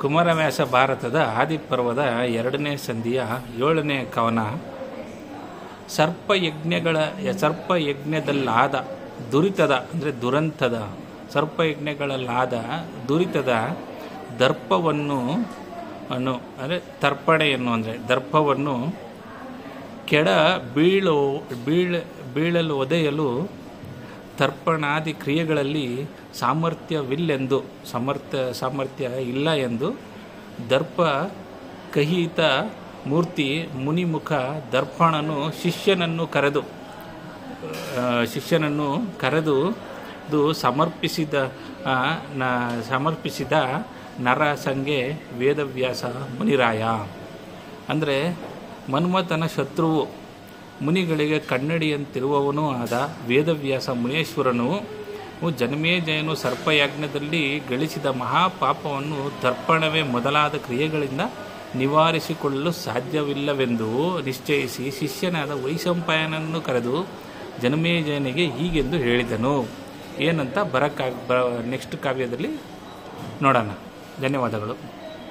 ಕುಮಾರವ್ಯಾಸ ಭಾರತದ ಆದಿಪರ್ವದ 2ನೇ ಸಂಧಿಯ 7ನೇ ಕವನ. ಸರ್ಪಯಜ್ಞದಲ್ಲಾದ ದುರಿತದ ಅಂದರೆ ದುರಂತದ ಸರ್ಪಯಜ್ಞಗಳಲ್ಲಾದ ದುರಿತದ ದರ್ಪವನ್ನು ಅಂದರೆ ತರ್ಪಣೆಯನ್ನು ಅಂದರೆ ದರ್ಪವನ್ನು ಕೆಡ ಬೀಳಲು ಒದೆಯಲು ತರ್ಪಣಾದಿ ಕ್ರಿಯೆಗಳಲ್ಲಿ ಸಾಮರ್ಥ್ಯ ಇಲ್ಲ ಎಂದು ದರ್ಪ ಕಹಿತ ಮೂರ್ತಿ ಮುನಿಮುಖ ದರ್ಪಣನು ಶಿಷ್ಯನನ್ನು ಕರೆದು ಸಮರ್ಪಿಸಿದ ನರಸಂಗೆ ವೇದವ್ಯಾಸ ಮುನಿರಾಯ. ಅಂದರೆ ಮನ್ಮಥನ ಶತ್ರುವು ಮುನಿಗಳಿಗೆ ಕನ್ನಡಿಯಂತಿರುವವನೂ ಆದ ವೇದವ್ಯಾಸ ಮುನೇಶ್ವರನು ಜನಮೇಜಯನು ಸರ್ಪಯಜ್ಞದಲ್ಲಿ ಗಳಿಸಿದ ಮಹಾಪಾಪವನ್ನು ತರ್ಪಣವೇ ಮೊದಲಾದ ಕ್ರಿಯೆಗಳಿಂದ ನಿವಾರಿಸಿಕೊಳ್ಳಲು ಸಾಧ್ಯವಿಲ್ಲವೆಂದು ನಿಶ್ಚಯಿಸಿ ಶಿಷ್ಯನಾದ ವೈಶಂಪಾಯನನ್ನು ಕರೆದು ಜನಮೇಜಯನಿಗೆ ಹೀಗೆಂದು ಹೇಳಿದನು. ಏನಂತ ನೆಕ್ಸ್ಟ್ ಕಾವ್ಯದಲ್ಲಿ ನೋಡೋಣ. ಧನ್ಯವಾದಗಳು.